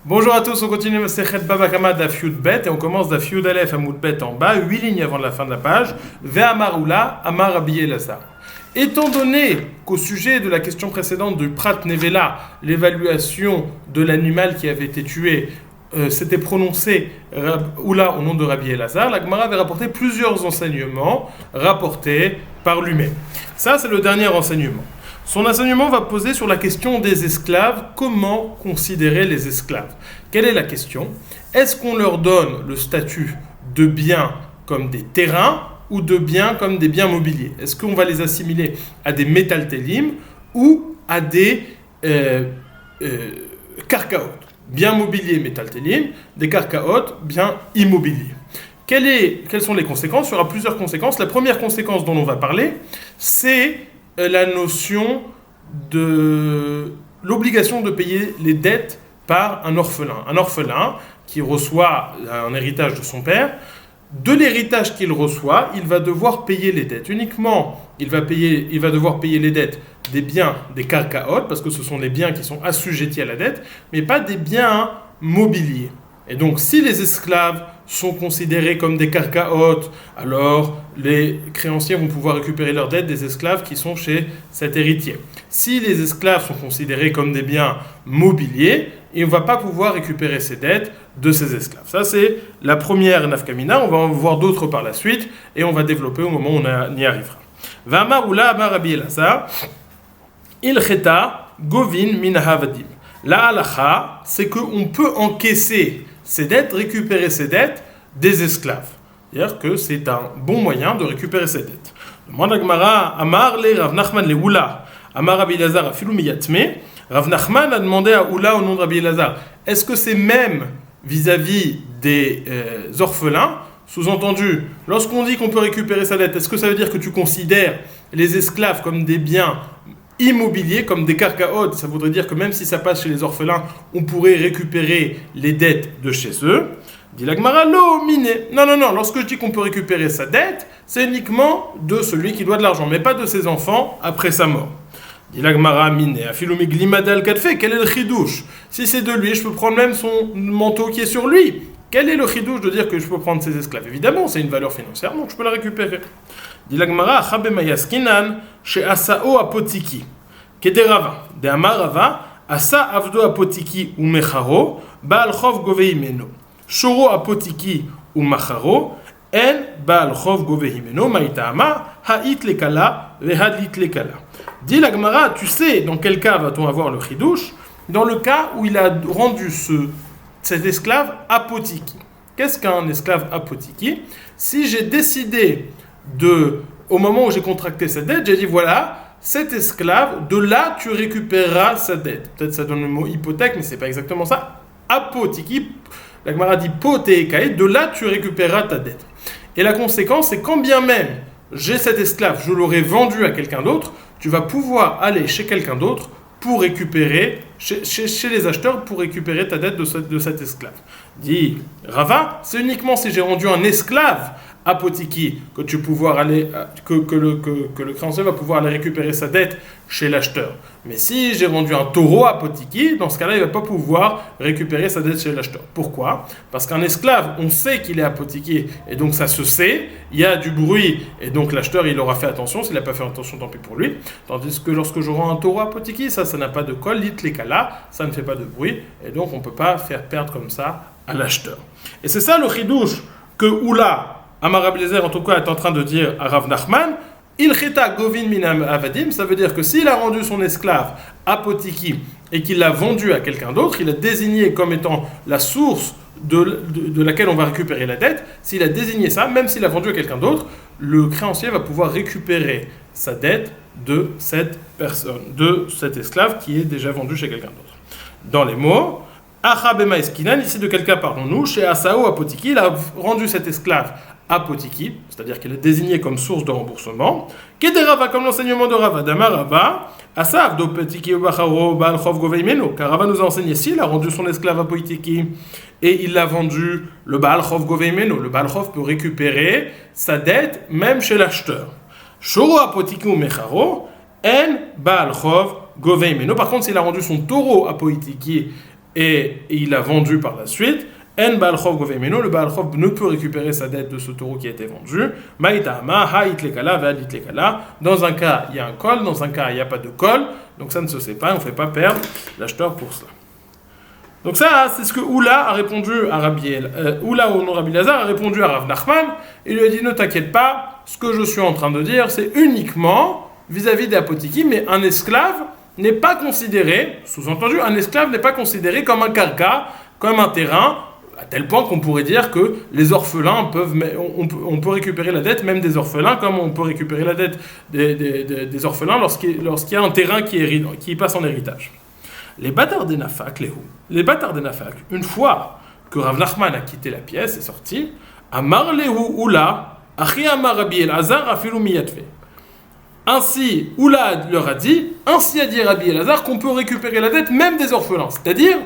Bonjour à tous, on continue Masechet Baba Kama Daf Yud Bet et on commence Daf Yud Aleph Amud Bet en bas, 8 lignes avant la fin de la page. Ve'amar Ula, Amar Rabbi Elazar. Étant donné qu'au sujet de la question précédente du Prat Nevela, l'évaluation de l'animal qui avait été tué, s'était prononcé Oula au nom de Rabbi Elazar, la Gemara avait rapporté plusieurs enseignements rapportés par lui-même. Ça, c'est le dernier enseignement. Son enseignement va poser sur la question des esclaves. Comment considérer les esclaves? Quelle est la question? Est-ce qu'on leur donne le statut de biens comme des terrains ou de biens comme des biens mobiliers? Est-ce qu'on va les assimiler à des métaltélim ou à des karkaot? Biens mobiliers métaltélim, des karkaot, biens immobiliers. Quelles sont les conséquences? Il y aura plusieurs conséquences. La première conséquence dont on va parler, c'est la notion de l'obligation de payer les dettes par un orphelin. Un orphelin qui reçoit un héritage de son père, de l'héritage qu'il reçoit, il va devoir payer les dettes. Uniquement, il va devoir payer les dettes des biens, des karkaot, parce que ce sont les biens qui sont assujettis à la dette, mais pas des biens mobiliers. Et donc, si les esclaves sont considérés comme des karkaot, alors les créanciers vont pouvoir récupérer leurs dettes des esclaves qui sont chez cet héritier. Si les esclaves sont considérés comme des biens mobiliers, il ne va pas pouvoir récupérer ses dettes de ces esclaves. Ça, c'est la première nafkamina. On va en voir d'autres par la suite et on va développer au moment où on y arrivera. V'amar Ula amar Rabbi Elazar, il cheta govin min havadim. La halacha, c'est qu'on peut encaisser ses dettes, récupérer ses dettes des esclaves. C'est-à-dire que c'est un bon moyen de récupérer ses dettes. Demande à Gemara, Amar le Rav Nachman le Oula, Amar Rabbi Elazar afilu miyatme. Rav Nachman a demandé à Oula au nom de Rabbi Elazar, est-ce que c'est même vis-à-vis des orphelins? Sous-entendu, lorsqu'on dit qu'on peut récupérer sa dette, est-ce que ça veut dire que tu considères les esclaves comme des biens immobiliers, comme des karkaot? Ça voudrait dire que même si ça passe chez les orphelins, on pourrait récupérer les dettes de chez eux. Dit la Gemara, non, lorsque je dis qu'on peut récupérer sa dette, c'est uniquement de celui qui doit de l'argent, mais pas de ses enfants après sa mort. Dit la Gemara, quel est le chidouche? Si c'est de lui, je peux prendre même son manteau qui est sur lui. Quel est le chidouche de dire que je peux prendre ses esclaves? Évidemment, c'est une valeur financière, donc je peux la récupérer. Dit la Gemara, Chabemayaskinan, chez Asao Apotiki. Kederava, de Amarava, Asa Avdo Apotiki ou Mecharo, Baal Chov Goveimeno. Shoro Apotiki ou Macharo, En Baal Chov Goveimeno, Maïtama, Haït Lekala, Vehadlit Lekala. Dit la Gemara, tu sais dans quel cas va-t-on avoir le chidouche? Dans le cas où il a rendu cet esclave apotiki. Qu'est-ce qu'un esclave apotiki? Si j'ai décidé au moment où j'ai contracté cette dette, j'ai dit voilà, cet esclave, de là tu récupéreras sa dette. Peut-être ça donne le mot hypothèque, mais c'est pas exactement ça. Apotiki, la Gemara dit potékaï, de là tu récupéreras ta dette. Et la conséquence, c'est quand bien même j'ai cet esclave, je l'aurais vendu à quelqu'un d'autre, tu vas pouvoir aller chez quelqu'un d'autre pour récupérer, chez les acheteurs, pour récupérer ta dette de cet esclave. Dit Rava, c'est uniquement si j'ai rendu un esclave apotiki que le créancier va pouvoir aller récupérer sa dette chez l'acheteur. Mais si j'ai rendu un taureau apotiki, dans ce cas-là, il ne va pas pouvoir récupérer sa dette chez l'acheteur. Pourquoi? Parce qu'un esclave, on sait qu'il est apotiki, et donc ça se sait, il y a du bruit, et donc l'acheteur, il aura fait attention. S'il n'a pas fait attention, tant pis pour lui. Tandis que lorsque je rends un taureau apotiki, ça n'a pas de col, lit les kala, ça ne fait pas de bruit, et donc on ne peut pas faire perdre comme ça à l'acheteur. Et c'est ça le chidouche que Oula, Amar Rabbi Elazar, en tout cas, est en train de dire à Rav Nachman, il cheta govin minam avadim, ça veut dire que s'il a rendu son esclave apotiki et qu'il l'a vendu à quelqu'un d'autre, il a désigné comme étant la source de laquelle on va récupérer la dette. S'il a désigné ça, même s'il a vendu à quelqu'un d'autre, le créancier va pouvoir récupérer sa dette de cette personne, de cet esclave qui est déjà vendu chez quelqu'un d'autre. Dans les mots, Achabema Eskinan, ici de quel cas parlons-nous? Chez Asao Apotiki, il a rendu cet esclave apotiki, c'est-à-dire qu'il est désigné comme source de remboursement. Kederava, comme l'enseignement de Rava, Damarava, Asav d'Opotiki Bacharo Baal Chov Goveimeno, car Rava nous a enseigné s'il a rendu son esclave apotiki et il l'a vendu, le Baal Chov Goveimeno, le Baal Chov peut récupérer sa dette même chez l'acheteur. Shoro Apotiki ou Mecharo, En Baal Chov Goveimeno. Par contre, s'il a rendu son taureau apotiki et il a vendu par la suite, En Baal Chov Govemeno, le Baal Chov ne peut récupérer sa dette de ce taureau qui a été vendu. Maïtama, Haït Lekala, Valit Lekala. Dans un cas, il y a un col, dans un cas, il n'y a pas de col. Donc ça ne se sait pas, on ne fait pas perdre l'acheteur pour cela. Donc ça, c'est ce que Oula a répondu à Oula ou non Rabbi Lazar a répondu à Rav Nachman. Il lui a dit, ne t'inquiète pas, ce que je suis en train de dire, c'est uniquement vis-à-vis des apotiki, mais un esclave n'est pas considéré, sous-entendu, un esclave n'est pas considéré comme un karka, comme un terrain, à tel point qu'on pourrait dire que les orphelins on peut récupérer la dette même des orphelins, comme on peut récupérer la dette des orphelins lorsqu'il y a un terrain qui passe en héritage. Les bâtards des Nafak, une fois que Rav Nachman a quitté la pièce et sorti, Amar Lehu Oula, Achi Amar Rabbi Elazar afilu miyatve. Ainsi, Oula leur a dit, ainsi a dit Rabbi Elazar qu'on peut récupérer la dette même des orphelins. C'est-à-dire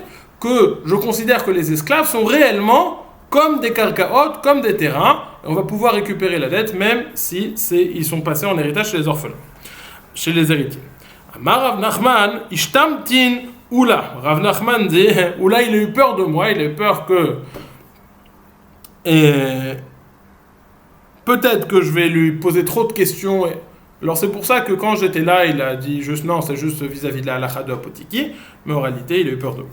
que je considère que les esclaves sont réellement comme des karkaot, comme des terrains, et on va pouvoir récupérer la dette même si ils sont passés en héritage chez les orphelins, chez les héritiers. Amar Rav Nachman, ishtamtin Oula. Rav Nachman dit, Oula il a eu peur de moi, il a eu peur que peut-être que je vais lui poser trop de questions. Alors c'est pour ça que quand j'étais là, il a dit juste non, c'est juste vis-à-vis de la halakha de Apotiki, mais en réalité il a eu peur de moi.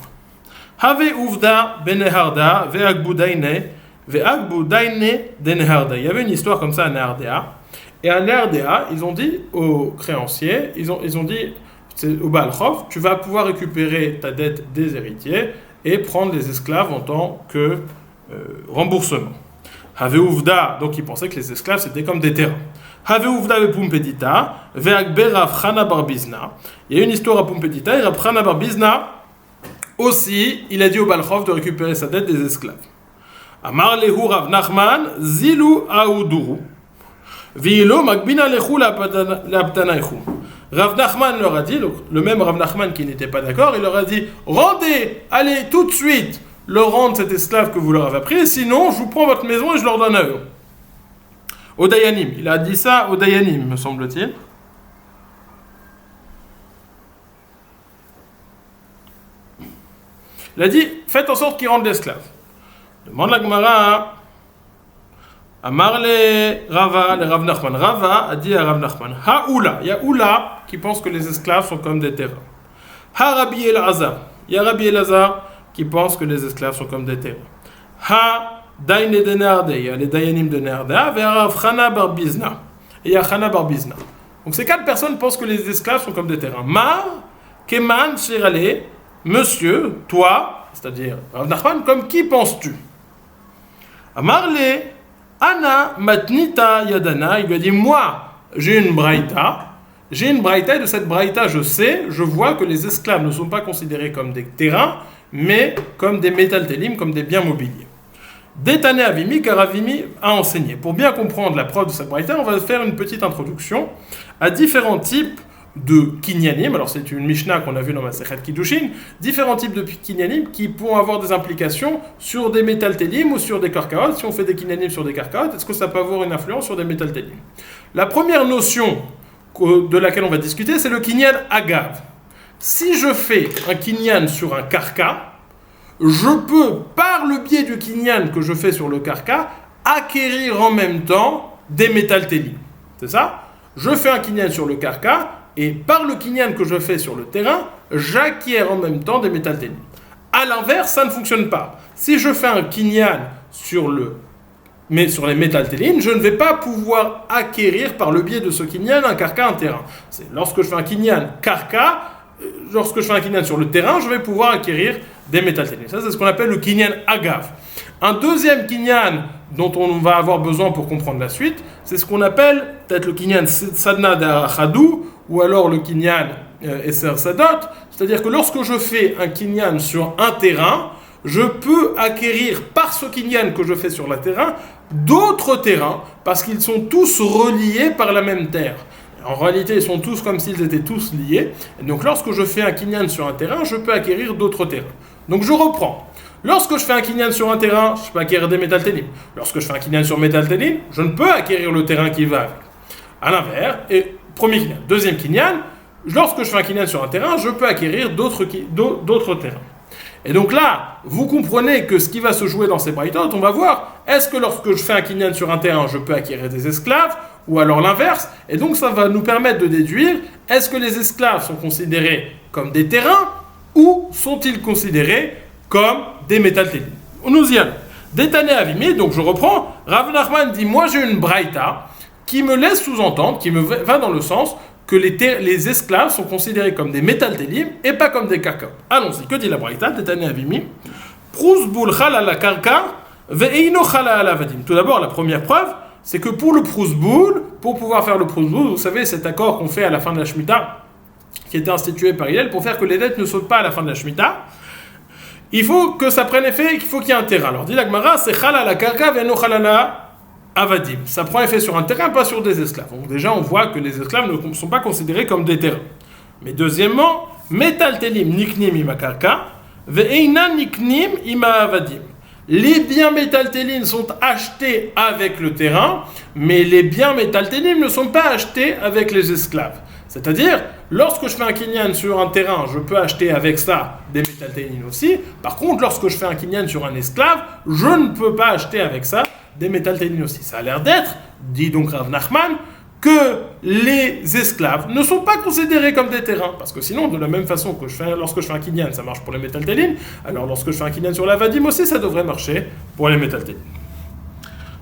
Have uvda beneharda ve'agbudaine de Neharda. Il y avait une histoire comme ça à Nehardea. Et à Nehardea, ils ont dit aux créanciers, ils ont dit au Baal Chov, tu vas pouvoir récupérer ta dette des héritiers et prendre les esclaves en tant que remboursement. Have uvda, donc ils pensaient que les esclaves c'était comme des terrains. Have uvda ve Pumpedita ve'agber Rav Chana bar Bizna. Il y a une histoire à Pumpedita et Rav Chana bar Bizna aussi, il a dit au Baal Chov de récupérer sa dette des esclaves. Amar lehu Rav Nachman, zilu aouduru, vilo magbina lehu l'abtanaichu. Rav Nachman leur a dit, le même Rav Nachman qui n'était pas d'accord, il leur a dit, rendez, allez tout de suite leur rendre cet esclave que vous leur avez pris, sinon je vous prends votre maison et je leur donne à eux. Au Dayanim, il a dit ça au Dayanim, me semble-t-il. Il a dit, faites en sorte qu'ils rendent l'esclave. Demande la Gemara à Marle Rava, le Rav Nachman. Rava a dit à Rav Nachman, Ha-Oula, il y a Oula qui pense que les esclaves sont comme des terrains. Ha-Rabbi Elazar, il y a Rabbi Elazar qui pense que les esclaves sont comme des terrains. Ha-Daine de Nehardea, il y a les Dayanim de Nehardea, et Rav Chana bar Bizna. Et il y a Chana bar Bizna. Donc ces quatre personnes pensent que les esclaves sont comme des terrains. Mar, Keman, Shirale, monsieur, toi, c'est-à-dire Rav Nachman, comme qui penses-tu? Amarle, Anna Matnita Yadana, il lui a dit, moi, j'ai une braïta, et de cette braïta, je vois que les esclaves ne sont pas considérés comme des terrains, mais comme des métaltélim, comme des biens mobiliers. Détané Avimi, car Avimi a enseigné. Pour bien comprendre la preuve de cette braïta, on va faire une petite introduction à différents types de kinyanim. Alors c'est une Mishnah qu'on a vue dans Masechet Kiddushin, différents types de kinyanim qui pourront avoir des implications sur des métaltélim ou sur des karkaot. Si on fait des kinyanim sur des karkaot, est-ce que ça peut avoir une influence sur des métaltélim? La première notion de laquelle on va discuter, c'est le kinyan agav. Si je fais un kinyan sur un karka, je peux, par le biais du kinyan que je fais sur le karka, acquérir en même temps des métaltélim. C'est ça? Je fais un kinyan sur le karka, et par le kinyan que je fais sur le terrain, j'acquiers en même temps des métaltélim. A l'inverse, ça ne fonctionne pas. Si je fais un kinyan sur les métaltélim, je ne vais pas pouvoir acquérir par le biais de ce kinyan un karka, un terrain. C'est lorsque je fais un kinyan karka, lorsque je fais un kinyan sur le terrain, je vais pouvoir acquérir des métaltélim. Ça, c'est ce qu'on appelle le kinyan agav. Un deuxième kinyan dont on va avoir besoin pour comprendre la suite, c'est ce qu'on appelle peut-être le kinyan sadna d'Achadou, ou alors le kinyan Esser Sadot, c'est-à-dire que lorsque je fais un kinyan sur un terrain, je peux acquérir par ce kinyan que je fais sur le terrain d'autres terrains, parce qu'ils sont tous reliés par la même terre. En réalité, ils sont tous comme s'ils étaient tous liés. Et donc lorsque je fais un kinyan sur un terrain, je peux acquérir d'autres terrains. Donc je reprends. Lorsque je fais un kinyan sur un terrain, je peux acquérir des métaltélim. Lorsque je fais un kinyan sur métaltélim, je ne peux acquérir le terrain qui va avec. À l'inverse, et premier kinyan. Deuxième kinyan, lorsque je fais un kinyan sur un terrain, je peux acquérir d'autres terrains. Et donc là, vous comprenez que ce qui va se jouer dans ces braïtot, on va voir, est-ce que lorsque je fais un kinyan sur un terrain, je peux acquérir des esclaves, ou alors l'inverse. Et donc ça va nous permettre de déduire, est-ce que les esclaves sont considérés comme des terrains, ou sont-ils considérés comme des métaltélim? Nous y allons. Détané Avimi, donc je reprends, Rav Nachman dit, moi j'ai une braïta qui me laisse sous-entendre, qui me va dans le sens que les esclaves sont considérés comme des métaltélim et pas comme des karka. Allons-y, que dit la braïta? Détané Avimi, Prousboul chalala karka, ve'eino chalala vadim. Tout d'abord, la première preuve, c'est que pour le prousboul, pour pouvoir faire le prousboul, vous savez, cet accord qu'on fait à la fin de la Shemitah, qui était institué par Hillel, pour faire que les dettes ne sautent pas à la fin de la Shemitah, il faut que ça prenne effet, il faut qu'il y ait un terrain. Alors dit la Gemara, c'est chalala karka ve'eno chalala avadim. Ça prend effet sur un terrain, pas sur des esclaves. Donc déjà, on voit que les esclaves ne sont pas considérés comme des terrains. Mais deuxièmement, metaltelim niknim ima karka ve'eina niknim ima avadim. Les biens métaltélim sont achetés avec le terrain, mais les biens métaltélim ne sont pas achetés avec les esclaves. C'est-à-dire, lorsque je fais un kinyan sur un terrain, je peux acheter avec ça des métaltélim aussi. Par contre, lorsque je fais un kinyan sur un esclave, je ne peux pas acheter avec ça des métaltélim aussi. Ça a l'air d'être, dit donc Rav Nachman, que les esclaves ne sont pas considérés comme des terrains. Parce que sinon, de la même façon que lorsque je fais un kinyan, ça marche pour les métaltélim, alors lorsque je fais un kinyan sur la vadim aussi, ça devrait marcher pour les métaltélim.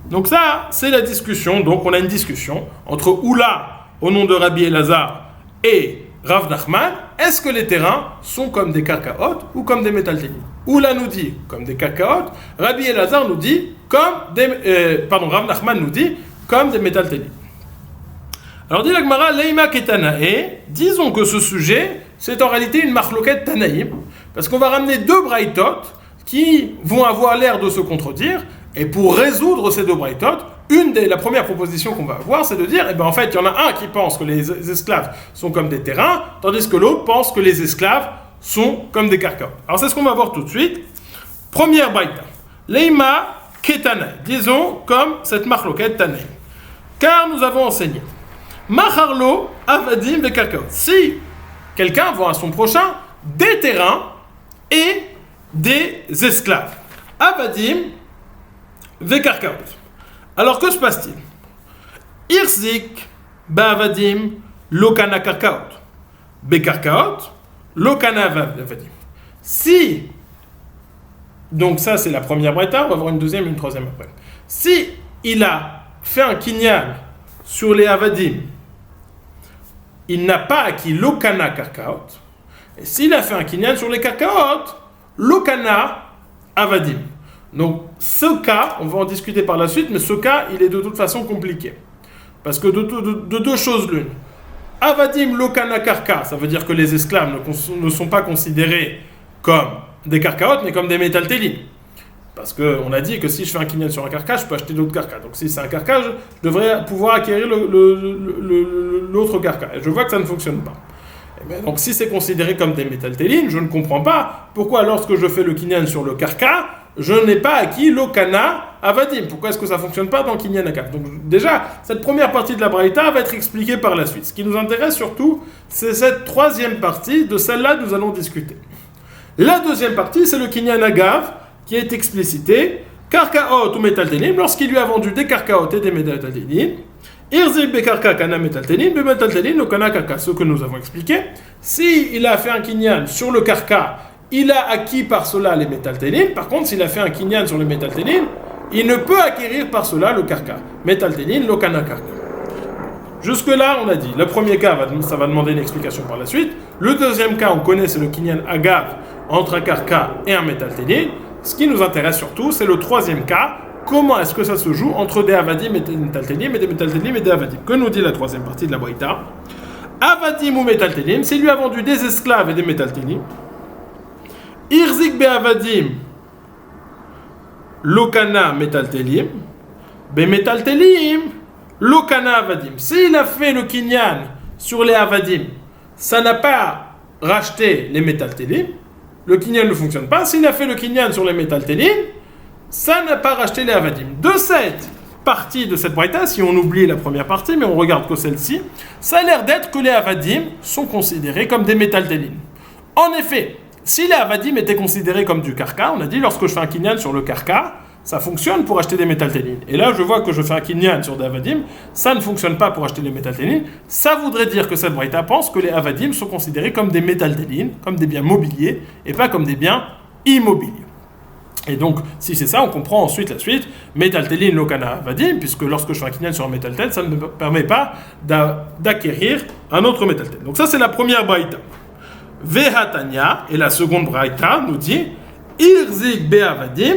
Donc ça, c'est la discussion. Donc on a une discussion entre Oula, au nom de Rabbi Elazar, et Rav Nachman. Est-ce que les terrains sont comme des karkaot ou comme des métaltélim? Oula nous dit comme des karkaot, Rabbi Elazar nous dit comme des... Rav Nachman nous dit comme des métaltélim. Alors dit la Gemara, Leima ketanae, disons que ce sujet, c'est en réalité une marloquette tanaïm, parce qu'on va ramener deux braïtot qui vont avoir l'air de se contredire, et pour résoudre ces deux braïtot, la première proposition qu'on va avoir, c'est de dire, en fait, il y en a un qui pense que les esclaves sont comme des terrains, tandis que l'autre pense que les esclaves sont comme des karkas. Alors c'est ce qu'on va voir tout de suite. Première braïta, Leima ketanae, disons comme cette marloquette tanaïm. Car nous avons enseigné, Macharlo, Avadim, Vekarkaot. Si quelqu'un vend à son prochain des terrains et des esclaves. Avadim, Vekarkaot. Alors que se passe-t-il? Irzik, Ba'avadim, Lokana Karkaot. Bekarkaot, Lokana Avadim. Si, donc ça c'est la première braïta, on va voir une deuxième et une troisième après. Si il a fait un kinyan sur les Avadim, il n'a pas acquis l'Okana Karkaot. Et s'il a fait un kinyan sur les Karkaot, l'Okana Avadim. Donc, ce cas, on va en discuter par la suite, mais ce cas, il est de toute façon compliqué. Parce que de deux choses l'une. Avadim l'Okana Karka, ça veut dire que les esclaves ne sont pas considérés comme des Karkaot, mais comme des métaltélim. Parce qu'on a dit que si je fais un kinyan sur un karka, je peux acheter d'autres karkas. Donc si c'est un karka, je devrais pouvoir acquérir l'autre karka. Et je vois que ça ne fonctionne pas. Donc si c'est considéré comme des métaltélim, je ne comprends pas pourquoi lorsque je fais le kinyan sur le karka, je n'ai pas acquis l'okana avadim. Pourquoi est-ce que ça ne fonctionne pas dans le kinyan akaf? Donc déjà, cette première partie de la braïta va être expliquée par la suite. Ce qui nous intéresse surtout, c'est cette troisième partie. De celle-là, nous allons discuter. La deuxième partie, c'est le kinyan agav, qui est explicité, karkaot ou métaltélim, lorsqu'il lui a vendu des karkaot et des métaltélim, irzib bekarka kana métaltélim, be métaltélim, no kana karka. Ce que nous avons expliqué, si il a fait un kinyan sur le karka, il a acquis par cela les métaltélim. Par contre, s'il a fait un kinyan sur le métaltélim, il ne peut acquérir par cela le karka. Métaltélim, no kana karka. Jusque-là, on a dit, le premier cas, ça va demander une explication par la suite. Le deuxième cas, on connaît, c'est le kinyan agav entre un karka et un métaltélim. Ce qui nous intéresse surtout, c'est le troisième cas. Comment est-ce que ça se joue entre des avadim et des métaltélim et des métaltélim et des avadim? Que nous dit la troisième partie de la braïta? Avadim ou métaltélim, s'il lui a vendu des esclaves et des métaltélim. Irzik be avadim, lokana métaltélim, be métaltélim, lokana avadim. S'il a fait le kinyan sur les avadim, ça n'a pas racheté les métaltélim. Le kinyan ne fonctionne pas. S'il a fait le kinyan sur les métaltélim, ça n'a pas racheté les avadim. De cette partie de cette braïta, si on oublie la première partie, mais on regarde que celle-ci, ça a l'air d'être que les avadim sont considérés comme des métaltélim. En effet, Si les avadim étaient considérés comme du karka, on a dit lorsque je fais un kinyan sur le karka, ça fonctionne pour acheter des métalténines. Et là, je vois que je fais un kinyan sur des avadim, ça ne fonctionne pas pour acheter des métalténines. Ça voudrait dire que cette braïta pense que les avadim sont considérés comme des métalténines, comme des biens mobiliers, et pas comme des biens immobiliers. Et donc, si c'est ça, on comprend ensuite la suite, métaltéline lokana avadim, puisque lorsque je fais un kinyan sur un métaltène, ça ne me permet pas d'acquérir un autre métaltène. Donc ça, c'est la première braïta. Vehatanya, et la seconde braïta nous dit Irzik be'avadim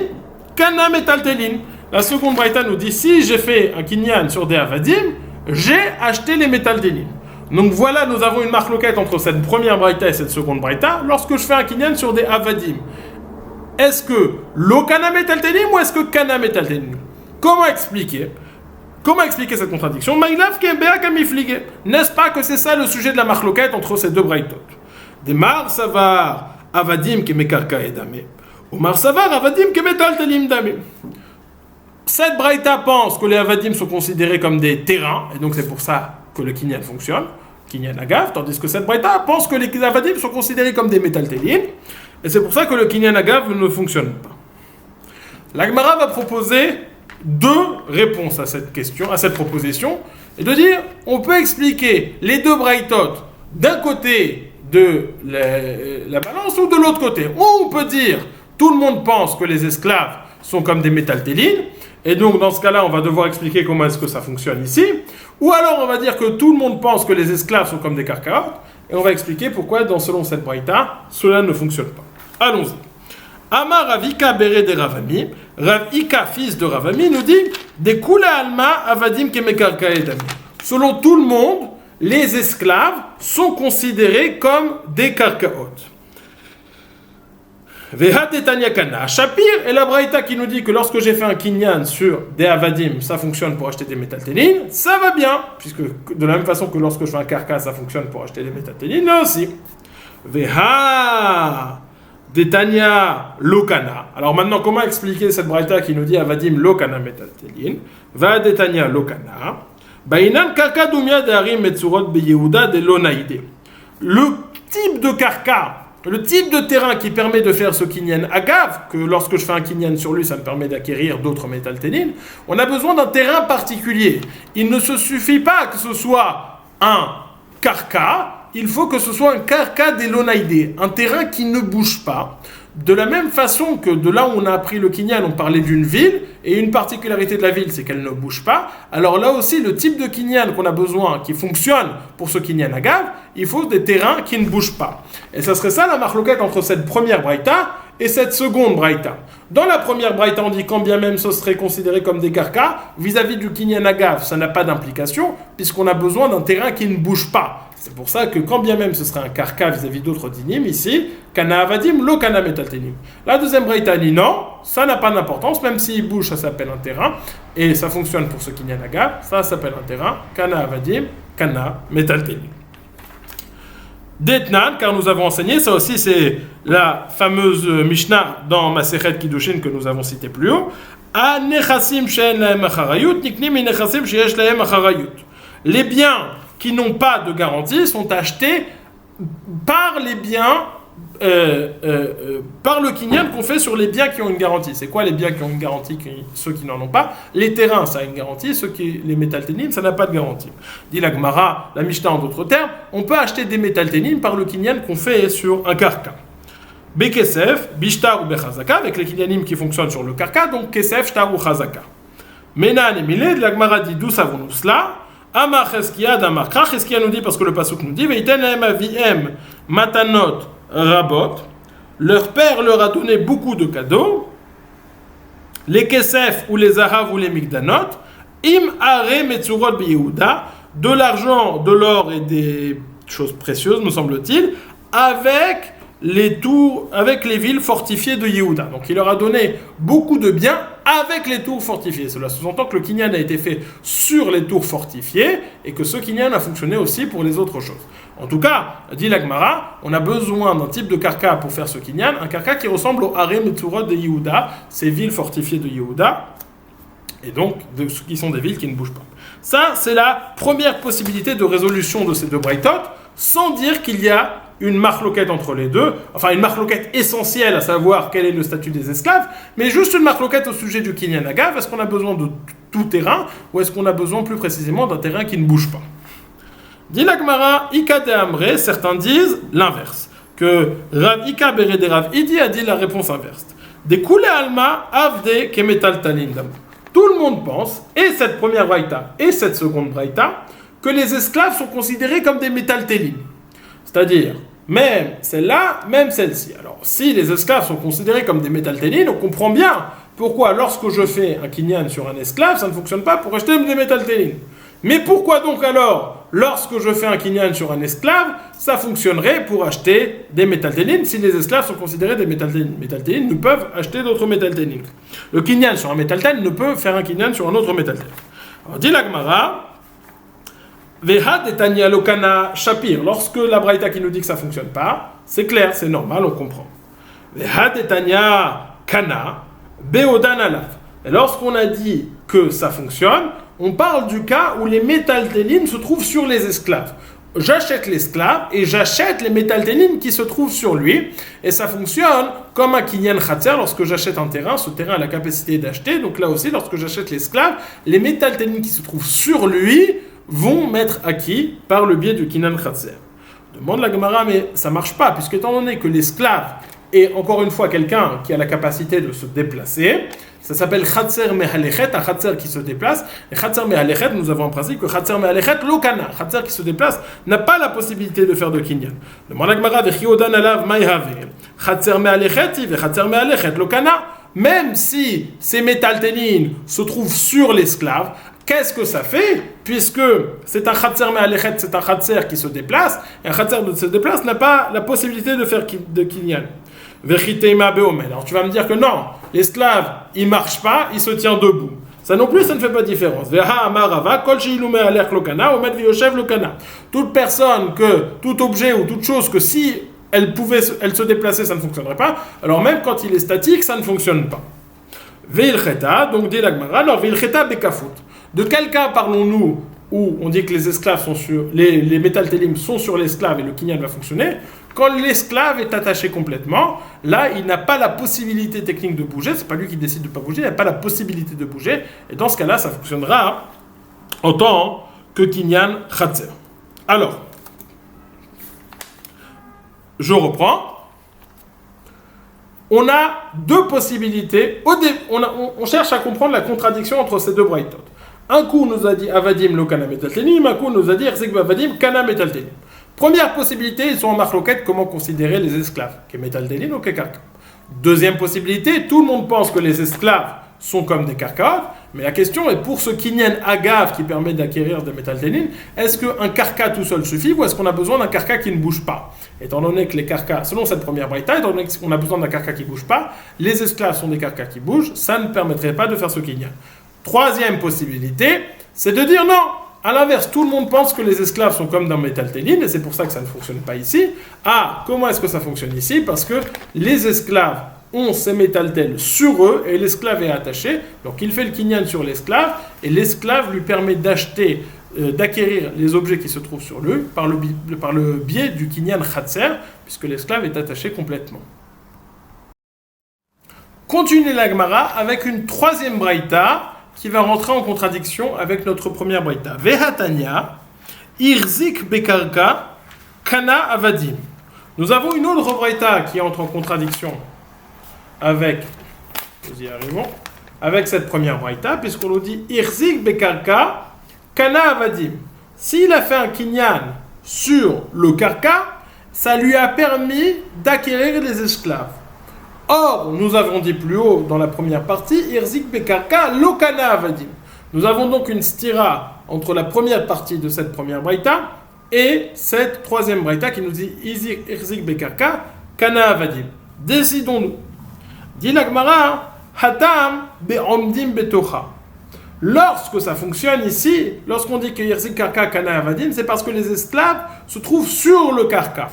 kana metaltelin. La seconde braïta nous dit si j'ai fait un kinyan sur des avadim, j'ai acheté les metaltelin. Donc voilà, nous avons une marloquette entre cette première braïta et cette seconde braïta. Lorsque je fais un kinyan sur des avadim, est-ce que lo kana metaltelin ou est-ce que kana metaltelin? Comment expliquer cette contradiction? N'est-ce pas que c'est ça le sujet de la marloquette entre ces deux braïtot? Des mar savar avadim ke mekarka et dame, ou mar savar avadim ke metaltelim dame. Cette braïta pense que les avadim sont considérés comme des terrains, et donc c'est pour ça que le kinyan fonctionne, kinyan agav, tandis que cette braïta pense que les avadim sont considérés comme des metaltelim, et c'est pour ça que le kinyan agav ne fonctionne pas. La Gemara va proposer deux réponses à cette question, à cette proposition, et de dire on peut expliquer les deux braïtot d'un côté de la balance ou de l'autre côté. Ou on peut dire tout le monde pense que les esclaves sont comme des métaltélines, et donc dans ce cas-là on va devoir expliquer comment est-ce que ça fonctionne ici. Ou alors on va dire que tout le monde pense que les esclaves sont comme des karkaot, et on va expliquer pourquoi selon cette braïta cela ne fonctionne pas. Allons-y. Amar Ravika Bere de Ravami, Ravika fils de Ravami nous dit des Kula Alma Avadim Kemekarka Edami. Selon tout le monde, les esclaves sont considérés comme des karkaot. Vehat etanya kana. Shapir et la braïta qui nous dit que lorsque j'ai fait un kinyan sur des avadim, ça fonctionne pour acheter des métaltélines, ça va bien, puisque de la même façon que lorsque je fais un karka, ça fonctionne pour acheter des métaltélines, là aussi. Veha detanya lokana. Alors maintenant, comment expliquer cette braïta qui nous dit avadim lokana métaltélines? Va detanya lokana. Le type de karka, le type de terrain qui permet de faire ce kinyan agav, que lorsque je fais un kinyan sur lui, ça me permet d'acquérir d'autres métalténines, on a besoin d'un terrain particulier. Il ne se suffit pas que ce soit un karka, il faut que ce soit un karka des lonaïdés, un terrain qui ne bouge pas. De la même façon que de là où on a appris le kinyan, on parlait d'une ville, et une particularité de la ville, c'est qu'elle ne bouge pas. Alors là aussi, le type de kinyan qu'on a besoin, qui fonctionne pour ce kinyan agav, il faut des terrains qui ne bougent pas. Et ça serait ça la marloquette entre cette première braïta et cette seconde braïta. Dans la première braïta, on dit quand bien même ce serait considéré comme des karkas, vis-à-vis du kinyan agav, ça n'a pas d'implication, puisqu'on a besoin d'un terrain qui ne bouge pas. C'est pour ça que quand bien même ce serait un karka vis-à-vis d'autres dinim, ici, kana avadim, lo kana metaltenim. La deuxième braïta dit non, ça n'a pas d'importance, même s'il bouge, ça s'appelle un terrain, et ça fonctionne pour ce kinyan agav, ça s'appelle un terrain, kana avadim, kana metaltenim. Detnan, car nous avons enseigné, ça aussi c'est la fameuse Mishnah dans Masechet Kiddushin que nous avons cité plus haut, a nechasim she'en lahem acharayut, niknim mi nechasim she'yesh lahem acharayut. Les biens qui n'ont pas de garantie sont achetés par les biens, par le kinyan qu'on fait sur les biens qui ont une garantie. C'est quoi les biens qui ont une garantie, ceux qui n'en ont pas? Les terrains, ça a une garantie, les métalténim, ça n'a pas de garantie. Dit la Gemara, la Mishnah en d'autres termes, on peut acheter des métalténim par le kinyan qu'on fait sur un karka. Bekesef, bishtar ou bechazaka, avec les kinyanim qui fonctionnent sur le karka, donc kesef, shtar ou chazaka. Menan et Milé, de la Gemara dit d'où savons-nous cela? Amar Cheskia d'Amar Kra, Cheskia nous dit parce que le pasuk nous dit Veiten lahem aviem matanot rabot, leur père leur a donné beaucoup de cadeaux, les kesef ou les zahav ou les migdanot, im are metzurot beyehuda, de l'argent, de l'or et des choses précieuses, me semble-t-il, avec les villes fortifiées de Yehuda. Donc il leur a donné beaucoup de biens avec les tours fortifiées. Cela sous-entend que le kinyan a été fait sur les tours fortifiées et que ce kinyan a fonctionné aussi pour les autres choses. En tout cas, dit la Gemara, on a besoin d'un type de karka pour faire ce kinyan, un karka qui ressemble au harem et Tzurot de Yehuda, ces villes fortifiées de Yehuda, et donc qui sont des villes qui ne bougent pas. Ça, c'est la première possibilité de résolution de ces deux braïtot, sans dire qu'il y a une marloquette entre les deux, enfin une marloquette essentielle à savoir quel est le statut des esclaves, mais juste une marloquette au sujet du Kinyan Agav. Est-ce qu'on a besoin de tout terrain ou est-ce qu'on a besoin plus précisément d'un terrain qui ne bouge pas? Dit la Gemara, Ika de Amre, certains disent l'inverse, que Rav Ika Bered Rav Idi a dit la réponse inverse. Des Koule Alma Avde Kemetal Talindam. Tout le monde pense, et cette première braïta et cette seconde braïta, que les esclaves sont considérés comme des métaltélim. C'est-à-dire, même celle-là, même celle-ci. Alors, si les esclaves sont considérés comme des métaltélim, on comprend bien pourquoi, lorsque je fais un kinyan sur un esclave, ça ne fonctionne pas pour acheter des métaltélim. Mais pourquoi donc alors, lorsque je fais un kinyan sur un esclave, ça fonctionnerait pour acheter des métaltélim si les esclaves sont considérés des métaltélim? Métaltélim ne peuvent acheter d'autres métaltélim. Le kinyan sur un métaltélim ne peut faire un kinyan sur un autre métaltélim. Alors, dit la Gemara, Vehad et Tanya Lokana Shapir, lorsque la braïta qui nous dit que ça ne fonctionne pas, c'est clair, c'est normal, on comprend. Vehad et Tanya Kana Beodan Alaf. Et lorsqu'on a dit que ça fonctionne, on parle du cas où les métaltélim se trouvent sur les esclaves. J'achète l'esclave et j'achète les métaltélim qui se trouvent sur lui. Et ça fonctionne comme un kinyan khatser. Lorsque j'achète un terrain, ce terrain a la capacité d'acheter. Donc là aussi, lorsque j'achète l'esclave, les métaltélim qui se trouvent sur lui vont m'être acquis par le biais du kinyan khatser. Demande la Gemara, mais ça ne marche pas, puisque étant donné que l'esclave est encore une fois quelqu'un qui a la capacité de se déplacer, ça s'appelle Khatser Mehalechet, un Khatser qui se déplace. Et Khatser Mehalechet, nous avons un principe que Khatser Mehalechet, Lokana, Khatser qui se déplace, n'a pas la possibilité de faire de kinyan. Demande la Gemara, Vechiodan alav maïhave, Khatser Mehalechet, Khatser Mehalechet, Lokana, même si ces métalténines se trouvent sur l'esclave, qu'est-ce que ça fait? Puisque c'est un Khatser Mehalechet, c'est un Khatser qui se déplace, et un Khatser qui se déplace n'a pas la possibilité de faire de kinyan. Alors tu vas me dire que non, l'esclave, il ne marche pas, il se tient debout. Ça non plus, ça ne fait pas de différence. Toute personne, tout objet ou toute chose que si elle se déplacer, ça ne fonctionnerait pas, alors même quand il est statique, ça ne fonctionne pas. Donc dit la Gemara, alors de quel cas parlons-nous où on dit que les esclaves sont sur les métaltélim sont sur l'esclave et le kinyan va fonctionner? Quand l'esclave est attaché complètement, là, il n'a pas la possibilité technique de bouger. C'est pas lui qui décide de ne pas bouger. Il n'a pas la possibilité de bouger. Et dans ce cas-là, ça fonctionnera en tant que kinyan khatser. Alors, je reprends. On a deux possibilités. On cherche à comprendre la contradiction entre ces deux braïtot. Un coup nous a dit avadim lo kana metaltenim, un coup nous a dit erzek avadim kana metaltenim. Première possibilité, ils sont en marloquette, comment considérer les esclaves, que metaltenim ou que karka. Deuxième possibilité, tout le monde pense que les esclaves sont comme des karkaot, mais la question est pour ce kinyan agav qui permet d'acquérir des metaltenim, est-ce qu'un karka tout seul suffit ou est-ce qu'on a besoin d'un karka qui ne bouge pas? Étant donné que les karkas, selon cette première braïta, étant donné qu'on a besoin d'un karka qui ne bouge pas, les esclaves sont des karkas qui bougent, ça ne permettrait pas de faire ce kinyan. Troisième possibilité, c'est de dire non. À l'inverse, tout le monde pense que les esclaves sont comme dans métaltéline, et c'est pour ça que ça ne fonctionne pas ici. Ah, comment est-ce que ça fonctionne ici? Parce que les esclaves ont ces métaltels sur eux, et l'esclave est attaché, donc il fait le kinyan sur l'esclave, et l'esclave lui permet d'acheter, d'acquérir les objets qui se trouvent sur lui par le biais du kinyan khatser, puisque l'esclave est attaché complètement. Continue la Gemara avec une troisième braïta, qui va rentrer en contradiction avec notre première braïta. Vehatania, Irzik Bekarka, Kana Avadim. Nous avons une autre braïta qui entre en contradiction avec, nous y arrivons, avec cette première braïta, puisqu'on nous dit Irzik Bekarka, Kana Avadim. S'il a fait un kinyan sur le karka, ça lui a permis d'acquérir les esclaves. Or, nous avons dit plus haut dans la première partie, Irzik Bekarka Lokana Avadim. Nous avons donc une stira entre la première partie de cette première braïta et cette troisième braïta qui nous dit Irzik Bekarka Kana Avadim. Décidons-nous. Dit la Gemara, Hatam Be'omdim Betocha. Lorsque ça fonctionne ici, lorsqu'on dit que Irzik Karka Kana Avadim, c'est parce que les esclaves se trouvent sur le karka.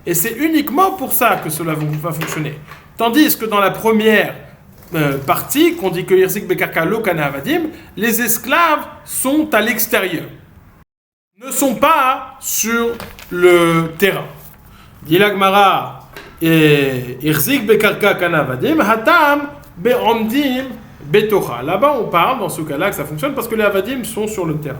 Et c'est uniquement pour ça que cela va fonctionner. Tandis que dans la première partie, qu'on dit que Irzik Bekarka lo kana avadim, les esclaves sont à l'extérieur, ne sont pas sur le terrain. Dit la Gemara, Irzik bekarka kana avadim, hatam be'omdim betocha. Là-bas, on parle, dans ce cas-là, que ça fonctionne parce que les avadim sont sur le terrain.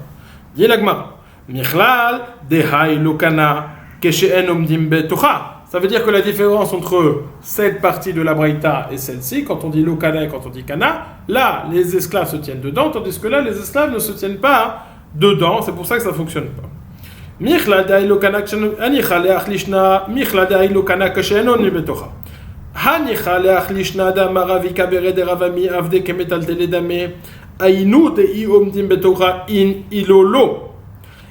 Dit la Gemara, Michlal dehai lokana keshe'en omdim betocha. Ça veut dire que la différence entre cette partie de la Braïta et celle-ci, quand on dit lokana et quand on dit kana, là, les esclaves se tiennent dedans, tandis que là, les esclaves ne se tiennent pas dedans. C'est pour ça que ça ne fonctionne pas. Michla dehai lokana anicha leach lishna, michla dehai lokana keshe'en omdim betocha. Hanicha leach lishna damara vikabere de ravami avde kemetal teledame ainu de i omdim betocha in ilolo.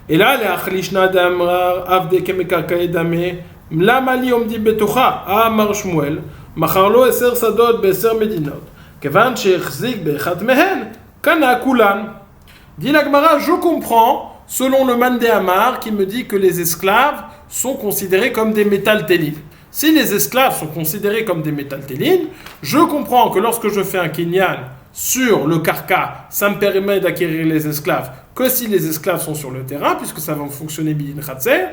Et là, les achlishna damar avde kemekarkae dame mlamali omdim betocha amar Shmuel macharlo eser sadot beser medinot kevan shechzik be'echad mehen kana kulan. Dit la Gemara, je comprends selon le Mandé Amar qui me dit que les esclaves sont considérés comme des métaltélines. Si les esclaves sont considérés comme des métaltélines, je comprends que lorsque je fais un kinyan sur le karka, ça me permet d'acquérir les esclaves que si les esclaves sont sur le terrain, puisque ça va fonctionner bidin khatser,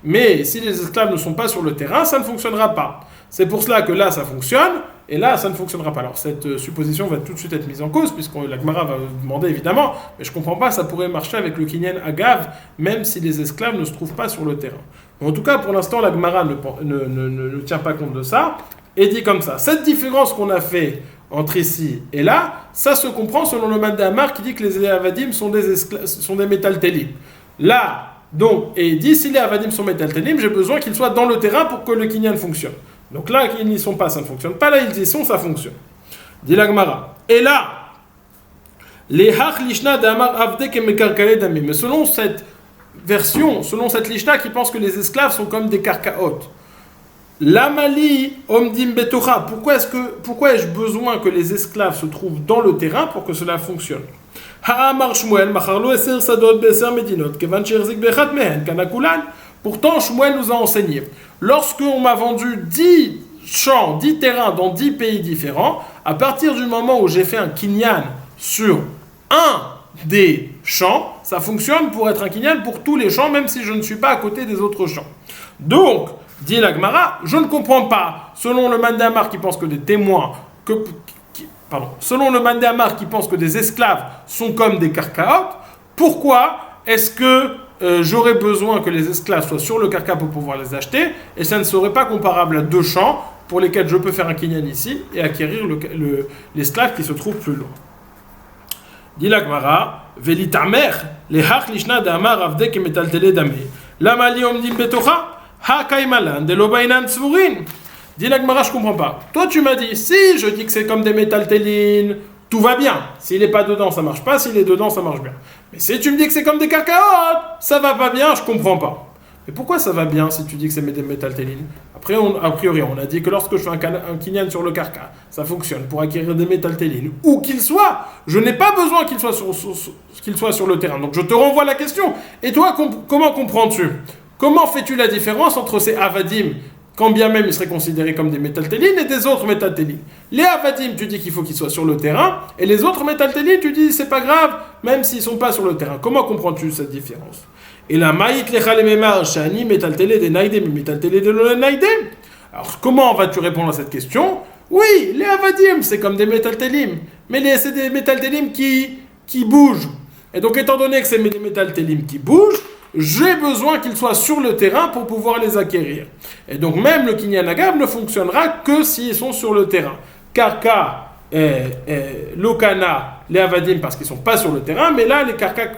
mais si les esclaves ne sont pas sur le terrain, ça ne fonctionnera pas. C'est pour cela que là, ça fonctionne, et là, ça ne fonctionnera pas. Alors, cette supposition va tout de suite être mise en cause, puisque la Gemara va demander, évidemment, mais je ne comprends pas, ça pourrait marcher avec le kinyan agav, même si les esclaves ne se trouvent pas sur le terrain. En tout cas, pour l'instant, la Gemara ne tient pas compte de ça, et dit comme ça. Cette différence qu'on a fait entre ici et là, ça se comprend selon le Mandé Amar qui dit que les avadim sont des métaltélim. Là, donc, et dit si les avadim sont métaltélim, j'ai besoin qu'ils soient dans le terrain pour que le kinyan fonctionne. Donc là, ils n'y sont pas, ça ne fonctionne pas. Là, ils y sont, ça fonctionne. Dit la Gemara. Et là, les hach lishna d'amar avde kemekarkae dami. Mais selon cette version, selon cette lishna qui pense que les esclaves sont comme des karkaot, Lamali omdim betocha. Pourquoi ai-je besoin que les esclaves se trouvent dans le terrain pour que cela fonctionne? Ha'amar Shmuel macharlo eser sadot beser medinot kevan shirzik bechat mehen kanakulan. Pourtant, Shmuel nous a enseigné. Lorsqu'on m'a vendu 10 champs, 10 terrains dans 10 pays différents, à partir du moment où j'ai fait un kinyan sur un des champs, ça fonctionne pour être un kinyan pour tous les champs, même si je ne suis pas à côté des autres champs. Donc, dit la Gemara, je ne comprends pas, selon le Mandé Amar qui pense que des témoins, selon le Mandé Amar qui pense que des esclaves sont comme des karkaot, pourquoi est-ce que j'aurais besoin que les esclaves soient sur le karka pour pouvoir les acheter, et ça ne serait pas comparable à 2 champs pour lesquels je peux faire un kinyan ici et acquérir l'esclave qui se trouve plus loin. Dit la Gemara, Velitamer, les hach lishna d'amar avde kemetaltele dame, lamali omdim betocha. Ha kaimalan de l'obainan tsvurin. Dit la Gemara, je comprends pas. Toi, tu m'as dit, si je dis que c'est comme des métaltélines, tout va bien. S'il n'est pas dedans, ça marche pas. S'il est dedans, ça marche bien. Mais si tu me dis que c'est comme des karkaot, ça va pas bien, je comprends pas. Mais pourquoi ça va bien si tu dis que c'est des métaltélines? Après, a priori, on a dit que lorsque je fais un kinyan sur le karka, ça fonctionne pour acquérir des métaltélines. Où qu'il soit, je n'ai pas besoin qu'il soit sur le terrain. Donc je te renvoie la question. Et toi, comment comprends-tu? Comment fais-tu la différence entre ces avadim, quand bien même ils seraient considérés comme des métaltélines, et des autres métaltélines? Les avadim, tu dis qu'il faut qu'ils soient sur le terrain, et les autres métaltélines, tu dis c'est pas grave, même s'ils sont pas sur le terrain. Comment comprends-tu cette différence? Et la maït lechalememar shani métaltélé des naïdem, métaltélé de l'onaïdem. Alors comment vas-tu répondre à cette question? Oui, les avadim, c'est comme des métaltélim, mais c'est des métaltélim qui bougent. Et donc étant donné que c'est des métaltélim qui bougent, j'ai besoin qu'ils soient sur le terrain pour pouvoir les acquérir. Et donc même le kinyan agav ne fonctionnera que s'ils sont sur le terrain. Karka, lokana, les avadim parce qu'ils ne sont pas sur le terrain, mais là les karka,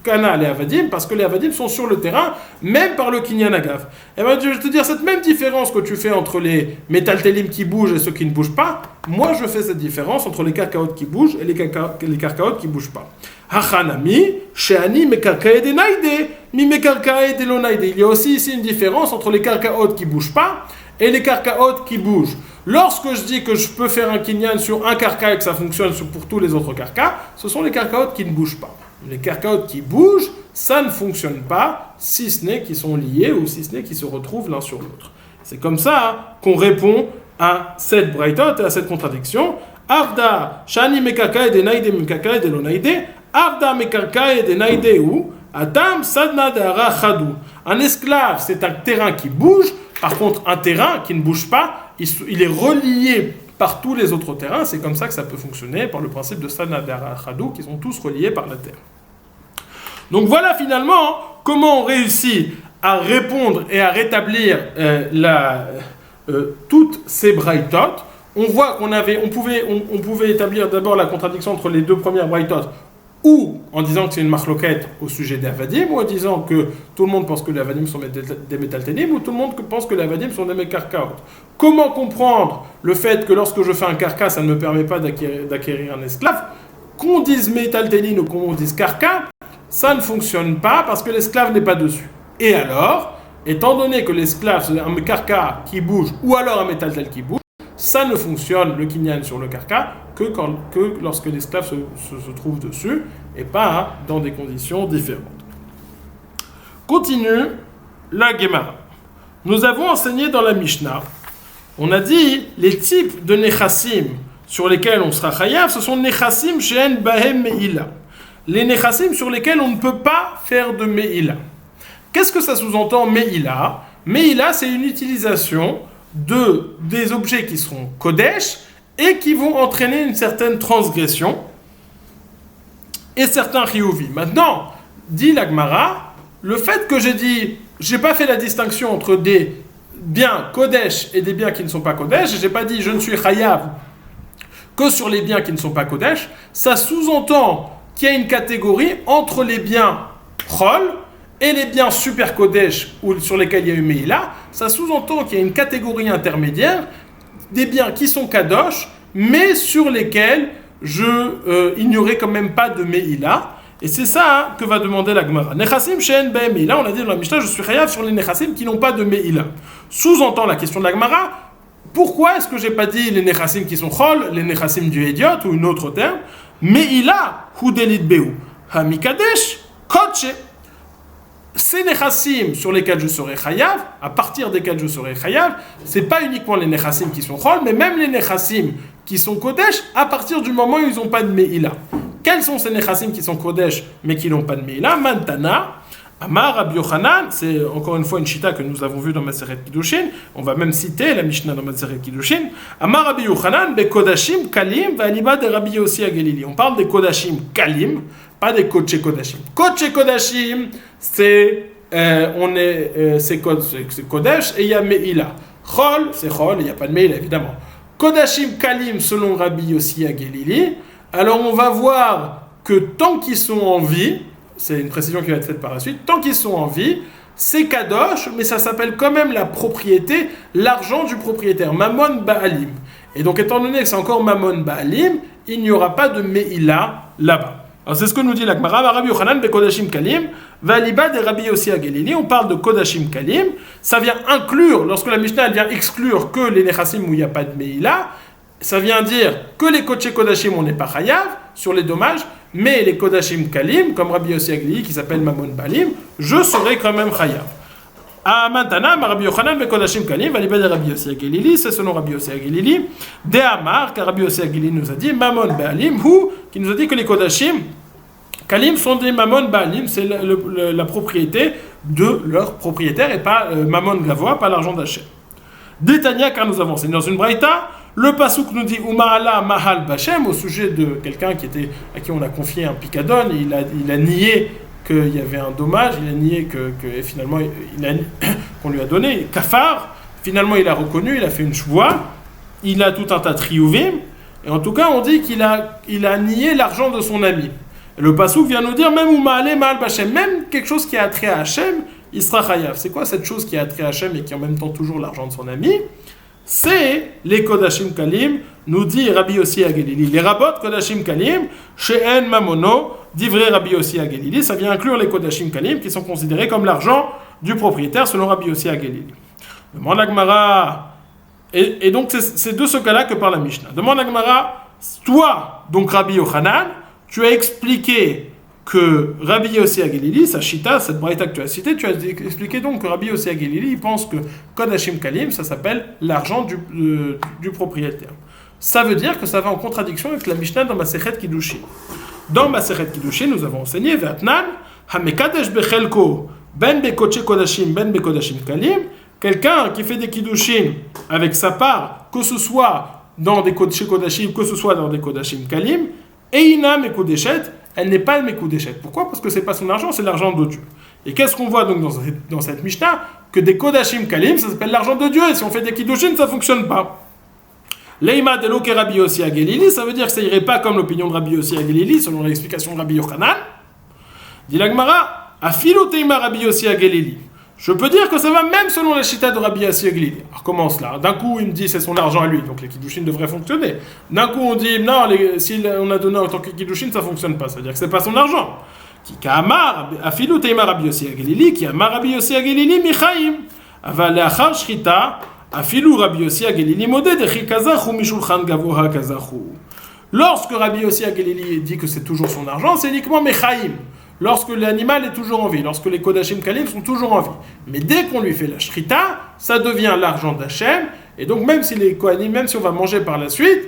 kana, les avadim parce que les avadim sont sur le terrain, même par le kinyan agav. Et bien je vais te dire, cette même différence que tu fais entre les métaltélim qui bougent et ceux qui ne bougent pas, moi je fais cette différence entre les karkaot qui bougent et les karkaot qui ne bougent pas. Hachanami, sheani mekarkae de naide, mi mekarkae de lo naide. Il y a aussi ici une différence entre les karkaot qui ne bougent pas et les karkaot qui bougent. Lorsque je dis que je peux faire un kinyan sur un karka et que ça fonctionne pour tous les autres karkas, ce sont les karkaot qui ne bougent pas. Les karkaot qui bougent, ça ne fonctionne pas, si ce n'est qu'ils sont liés ou si ce n'est qu'ils se retrouvent l'un sur l'autre. C'est comme ça qu'on répond à cette braïtot et à cette contradiction. Avda, shani mekarkae de naide, mekarkae de lo naide. Avda mekarkae de naide ou Adam sadna de ara chadou. Un esclave, c'est un terrain qui bouge, Par contre, un terrain qui ne bouge pas, il est relié par tous les autres terrains. C'est comme ça que ça peut fonctionner par le principe de Sanad Achadou, qui sont tous reliés par la terre. Donc voilà finalement comment on réussit à répondre et à rétablir toutes ces braïtot. On voit on pouvait établir d'abord la contradiction entre les deux premières braïtot, ou en disant que c'est une marloquette au sujet des avadim, ou en disant que tout le monde pense que les avadim sont des métalténim, ou tout le monde pense que les avadim sont des karkaot. Comment comprendre le fait que lorsque je fais un karka, ça ne me permet pas d'acquérir un esclave? Qu'on dise métalténim ou qu'on dise karka, ça ne fonctionne pas parce que l'esclave n'est pas dessus. Et alors, étant donné que l'esclave c'est un karka qui bouge, ou alors un métaltel qui bouge, ça ne fonctionne, le kinyan sur le karka, que lorsque l'esclave se trouve dessus, et pas dans des conditions différentes. Continue la Gemara. Nous avons enseigné dans la Mishnah, on a dit les types de nechassim sur lesquels on sera chayav, ce sont nechassim she'en bahem me'ila. Les nechassim sur lesquels on ne peut pas faire de me'ila. Qu'est-ce que ça sous-entend me'ila? Me'ila, c'est une utilisation des objets qui seront kodesh et qui vont entraîner une certaine transgression et certains chiyuvi. Maintenant, dit la Gemara, le fait que j'ai pas fait la distinction entre des biens kodesh et des biens qui ne sont pas kodesh, j'ai pas dit je ne suis chayav que sur les biens qui ne sont pas kodesh, ça sous-entend qu'il y a une catégorie entre les biens chol et les biens super kodesh sur lesquels il y a eu meila. Ça sous-entend qu'il y a une catégorie intermédiaire des biens qui sont kadosh, mais sur lesquels il n'y aurait quand même pas de meila. Et c'est ça que va demander la Gemara. Nechassim she'en behem meila, on a dit dans la Mishnah, je suis chayav sur les nechassim qui n'ont pas de meila. Sous-entend la question de la Gemara, pourquoi est-ce que j'ai pas dit les nechassim qui sont chol, les nechassim du hédiot ou une autre terme, meila hu delit behu, hamikadesh kotche. Ces nechassim sur lesquels je serai chayav, à partir desquels je serai chayav, c'est pas uniquement les nechassim qui sont chol, mais même les nechassim qui sont kodesh, à partir du moment où ils n'ont pas de meila. Quels sont ces nechassim qui sont kodesh mais qui n'ont pas de meila? Mantana, Amar Rabbi Yochanan, c'est encore une fois une chita que nous avons vue dans Maseret Kiddushin, on va même citer la Mishnah dans Maseret Kiddushin. Amar Rabbi Yochanan, be kodashim kalim va'aliba de Rabbi Yossi Agelili. On parle des kodashim kalim, pas des kodesh kodashim. Kodesh kodashim, c'est kodesh et il y a meila. Chol, c'est chol, il n'y a pas de meila évidemment. Kodashim kalim selon Rabbi Yossi Agelili. Alors on va voir que tant qu'ils sont en vie, c'est une précision qui va être faite par la suite, tant qu'ils sont en vie, c'est kadosh, mais ça s'appelle quand même la propriété, l'argent du propriétaire, mamon ba'alim. Et donc étant donné que c'est encore mamon ba'alim, il n'y aura pas de meila là-bas. Alors c'est ce que nous dit la Gemara, Rabbi Yochanan be kodashim kalim, valiba de Rabbi Yossi Agelili. On parle de kodashim kalim, ça vient inclure, lorsque la Mishnah elle vient exclure que les nechassim où il n'y a pas de meila, ça vient dire que les kodesh kodashim on n'est pas chayav sur les dommages, mais les kodashim kalim, comme Rabbi Yossi Agelili qui s'appelle mamon balim, je serai quand même chayav. À maintenant, Rabbi Yochanan be kodashim kalim, valiba de Rabbi Yossi Agelili, c'est selon Rabbi Yossi Agelili, de Amar, car Rabbi Yossi Agelili nous a dit mamon balim, ou qui nous a dit que les kodashim kalim sont des mamon balim, c'est la propriété de leur propriétaire et pas mamon gavois, pas l'argent d'achat. Détania, car nous avons enseigné dans une braïta, le pasuk nous dit Umaala Mahal Bachem au sujet de quelqu'un à qui on a confié un picadon, et il a nié qu'il y avait un dommage, il a nié que finalement qu'on lui a donné kafar, finalement il a reconnu, il a fait une shvoua, il a tout un tas de triouvim, et en tout cas on dit qu'il a nié l'argent de son ami. Et le pasuk vient nous dire même Umaale Mahal Bachem, même quelque chose qui a trait à Hachem, il sera chayav. C'est quoi cette chose qui a trait à Hachem et qui en même temps toujours l'argent de son ami? C'est les kodashim kalim, nous dit Rabbi Yossi Agelili. Les rabot kodashim kalim, she'en mamono, divrei Rabbi Yossi Agelili, ça vient inclure les kodashim kalim qui sont considérés comme l'argent du propriétaire selon Rabbi Yossi Agelili. Demande la Gemara, et donc c'est de ce cas-là que parle la Mishnah. Demande la Gemara, toi, donc Rabbi Yochanan, tu as expliqué que Rabbi Yossi Agelili, sa chita, cette braïta que tu as citée, tu as expliqué donc que Rabbi Yossi Agelili, il pense que kodashim kalim, ça s'appelle l'argent du propriétaire. Ça veut dire que ça va en contradiction avec la Mishnah dans Masechet Kiddushin. Dans Masechet Kiddushin, nous avons enseigné Vatnan, Hamekadesh bechelko, ben bekoche kodashim, ben bekodashim kalim, quelqu'un qui fait des kiddushin avec sa part, que ce soit dans des chez Kodashim, que ce soit dans des Kodashim Kalim, Eina Mekodeshet, elle n'est pas Mekodeshet. Pourquoi? Parce que c'est pas son argent, c'est l'argent de Dieu. Et qu'est-ce qu'on voit donc dans cette Mishnah? Que des Kodashim Kalim, ça s'appelle l'argent de Dieu, et si on fait des kiddushin, ça fonctionne pas. Leima de Loke Rabbi Yossi Agelili, ça veut dire que ça irait pas comme l'opinion de Rabbi Yossi Agelili, selon l'explication de Rabbi Yochanan. Dit la Gemara, Afilo Teima Rabbi Yossi Agelili. Je peux dire que ça va même selon la chita de Rabbi Yossi Agelili. Alors comment cela? D'un coup, il me dit c'est son argent à lui, donc les kiddushin devraient fonctionner. D'un coup, on dit non, si on a donné en tant que kiddushin, ça fonctionne pas. Ça veut dire que c'est pas son argent. Qui Kamar, Afilo Teima Rabbi Yossi Agelili, qui Amar Rabbi Yossi Agelili Michaim. Aval Leachar Shrita. Afilou Rabbi Yossi Agelili modé de Chikazachu Mishulchan Gavoha Kazachu. Lorsque Rabbi Yossi Agelili dit que c'est toujours son argent, c'est uniquement Mechaim. Lorsque l'animal est toujours en vie, lorsque les Kodashim Kalim sont toujours en vie. Mais dès qu'on lui fait la Shrita, ça devient l'argent d'Hachem. Et donc même si les Kohanim, même si on va manger par la suite,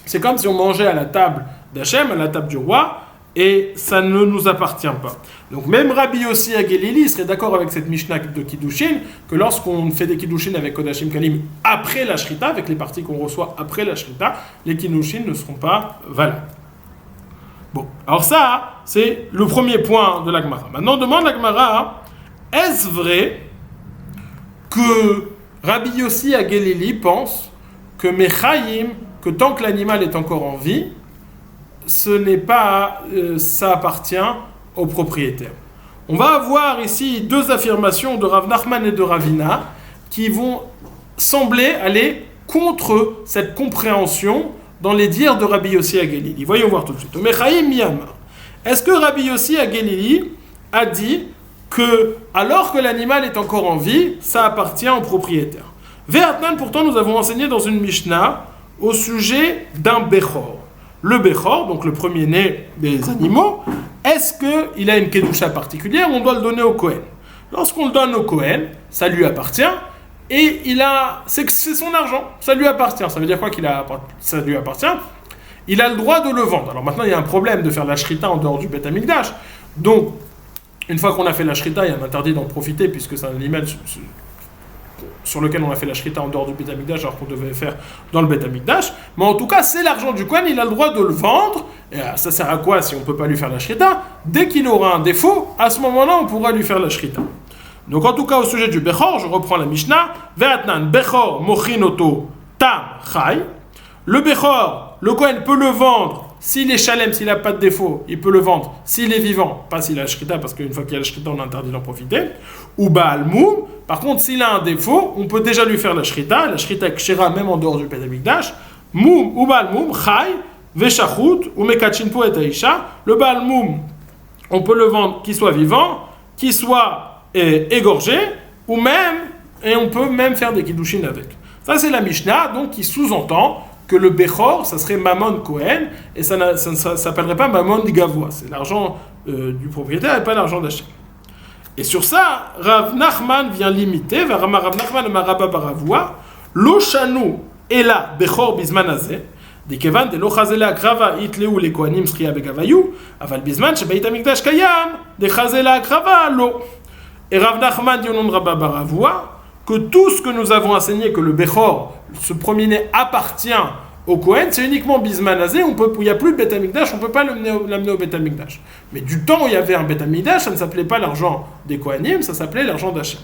c'est comme si on mangeait à la table d'Hachem, à la table du roi, et ça ne nous appartient pas. Donc même Rabbi Yossi Agelili serait d'accord avec cette Mishnah de Kiddushin, que lorsqu'on fait des Kiddushin avec Kodashim Kalim après la Shrita, avec les parties qu'on reçoit après la Shrita, les Kiddushin ne seront pas valables. Bon, alors ça, c'est le premier point de la Gemara. Maintenant, on demande la Gemara, est-ce vrai que Rabbi Yossi Agelili pense que Mechaim, que tant que l'animal est encore en vie, ce n'est pas, ça appartient au propriétaire. On va avoir ici deux affirmations de Rav Nachman et de Ravina qui vont sembler aller contre cette compréhension dans les dires de Rabbi Yossi Agelili. Voyons voir tout de suite. Mechaim Miyamar. Est-ce que Rabbi Yossi Agelili a dit que, alors que l'animal est encore en vie, ça appartient au propriétaire? Ve'atnan, pourtant, nous avons enseigné dans une Mishnah au sujet d'un Bechor. Le Bechor, donc le premier-né des animaux, est-ce qu'il a une kedusha particulière? On doit le donner au Kohen. Lorsqu'on le donne au Kohen, ça lui appartient, et c'est son argent, ça lui appartient. Ça veut dire quoi ça lui appartient? Il a le droit de le vendre. Alors maintenant, il y a un problème de faire la shrita en dehors du Beth Amikdash. Donc, une fois qu'on a fait la shrita, il y a un interdit d'en profiter, puisque c'est un animal sur lequel on a fait la shrita en dehors du Beth Amikdash, alors qu'on devait faire dans le Beth Amikdash. Mais en tout cas, c'est l'argent du Kohen, il a le droit de le vendre. Et ça sert à quoi si on ne peut pas lui faire la shrita? Dès qu'il aura un défaut, à ce moment-là, on pourra lui faire la shrita. Donc en tout cas, au sujet du Bechor, je reprends la Mishnah. Ve'atnan Bechor mochinoto tam chai. Le Bechor, le Kohen peut le vendre s'il est shalem, s'il n'a pas de défaut, il peut le vendre s'il est vivant, pas s'il a la shrita, parce qu'une fois qu'il y a la shrita, on a interdit d'en profiter. Ou Baal Moum, par contre, s'il a un défaut, on peut déjà lui faire la shrita kshera même en dehors du Beth Amikdash. Moum ou Baal Moum, chai, veshachut, ou mekachinpo et aisha. Le Baal Moum, on peut le vendre qu'il soit vivant, qu'il soit égorgé, ou même, et on peut même faire des kiddushin avec. Ça, c'est la Mishnah, donc, qui sous-entend que le Bechor, ça serait Mammon Kohen, et ça ne s'appellerait pas Mammon Gavoa. C'est l'argent du propriétaire et pas l'argent d'Hachem. Et sur ça, Rav Nachman vient limiter, Rav Nachman Maraba Baravua, Lo Shanu Ela Bechor Bizman Azeh, Dikevan de Lo Chazela Krava Itleu le Kohanim Sriya Begavayu, Aval Bizman Shebeit Amikdash Kayam, de Chazela Krava Lo. Et Rav Nachman dit au nom de Rabba Baravua que tout ce que nous avons enseigné, que le Bechor, ce premier-né, appartient au Kohen, c'est uniquement Bizman Azeh, il n'y a plus de Beth Amikdash, on ne peut pas l'amener au Beth Amikdash. Mais du temps où il y avait un Beth Amikdash, ça ne s'appelait pas l'argent des Kohanim, ça s'appelait l'argent d'Hachem.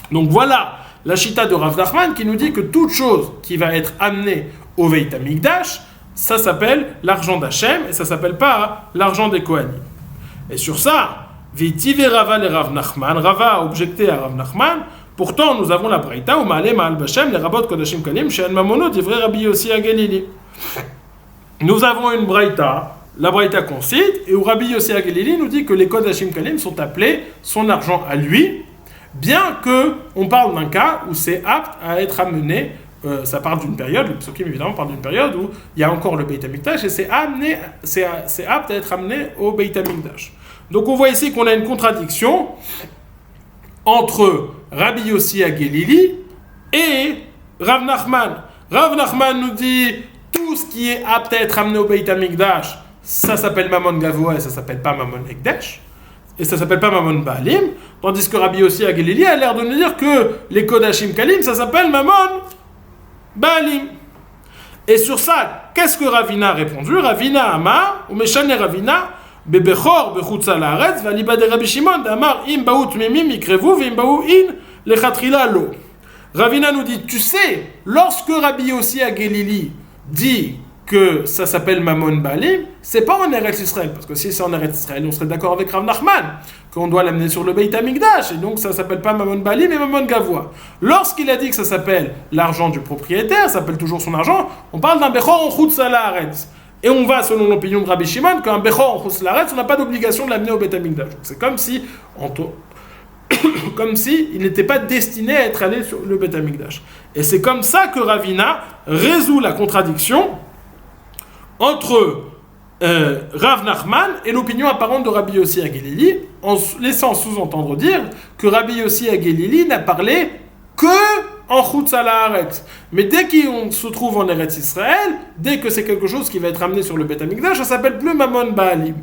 Donc voilà la chita de Rav Nachman qui nous dit que toute chose qui va être amenée au Beth Amikdash, ça s'appelle l'argent d'Hachem, et ça ne s'appelle pas l'argent des Kohanim. Et sur ça, Veitive Rava le Rav Nachman, Rava a objecté à Rav Nachman. Pourtant, nous avons la Braïta, où Ma'ale Ma'al Bashem, les Rabot Kodashim Kalim, chez Mamono, d'Ivray Rabbi Yossi Agelili. Nous avons une Braïta, la Braïta qu'on cite, et où Rabbi Yossi Agelili nous dit que les Kodashim Kalim sont appelés son argent à lui, bien qu'on parle d'un cas où c'est apte à être amené, ça parle d'une période, le Psokim évidemment parle d'une période où il y a encore le Beit HaMikdash, et c'est apte à être amené au Beit HaMikdash. Donc on voit ici qu'on a une contradiction entre Rabbi Yossi Agelili et Rav Nachman. Rav Nachman nous dit tout ce qui est apte à être amené au Beit HaMikdash, ça s'appelle Mammon Gavoa et ça s'appelle pas Mammon Ekdesh. et ça s'appelle pas Mamon Baalim, tandis que Rabbi Yossi Agelili a l'air de nous dire que les Kodashim Kalim, ça s'appelle Mamon Baalim. Et sur ça, qu'est-ce que Ravina a répondu? Ravina Amar, ou Meshane Ravina, Bebechor, Bechutza Laaretz, Valiba de Rabbi Shimon, Amar, Im Baout Mimim, Ikrevu, Vim Baou In, Lechatrila Lo. Ravina nous dit, tu sais, lorsque Rabbi Yossi Agelili dit que ça s'appelle Mamon Baalim, c'est pas en Eretz Israël, parce que si c'est en Eretz Israël, on serait d'accord avec Rav Nachman, qu'on doit l'amener sur le Beit HaMikdash, et donc ça s'appelle pas Mamon Baalim mais Mamon Gavoa. Lorsqu'il a dit que ça s'appelle l'argent du propriétaire, ça s'appelle toujours son argent, on parle d'un Bechor en Chutz Laaretz. Et on va, selon l'opinion de Rabbi Shimon, qu'un Bechor en Chutz Laaretz, on n'a pas d'obligation de l'amener au Beit HaMikdash. C'est comme si, comme si il n'était pas destiné à être allé sur le Beit HaMikdash. Et c'est comme ça que Ravina résout la contradiction entre Rav Nachman et l'opinion apparente de Rabbi Yossi Agelili, en laissant sous-entendre dire que Rabbi Yossi Agelili n'a parlé que en Chutz Laaretz. Mais dès qu'on se trouve en Eretz Israël, dès que c'est quelque chose qui va être amené sur le Beit HaMikdash, ça s'appelle plus Mamon Baalim.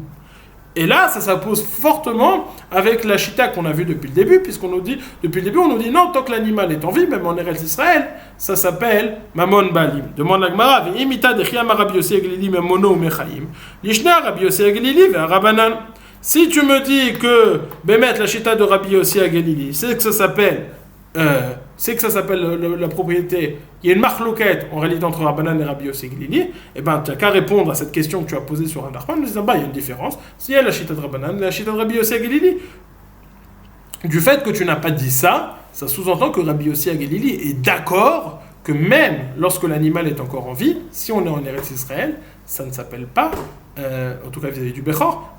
Et là, ça s'oppose fortement avec la chita qu'on a vue depuis le début, puisqu'on nous dit, depuis le début, on nous dit non, tant que l'animal est en vie, même en Eretz Israël, ça s'appelle Mamon Baalim. Demande la Gemara, Ve'imita dechiyam Rabbi Yossi Agelili memono ou mechaim, lishna Rabbi Yossi Agelili ve'arabanan. Si tu me dis que, Bémet, la chita de Rabbi Yossi Agelili, c'est que ça s'appelle la propriété, il y a une marloquette en réalité entre Rabbanan et Rabbi Yossi Agelili, et ben tu n'as qu'à répondre à cette question que tu as posée sur un Nachman en disant il y a une différence, s'il y a la chita de Rabbanan et la chita de Rabbi Yossi Agelili. Du fait que tu n'as pas dit ça, ça sous-entend que Rabbi Yossi Agelili est d'accord que même lorsque l'animal est encore en vie, si on est en Eretz Israël, ça ne s'appelle pas, en tout cas vis-à-vis du Bechor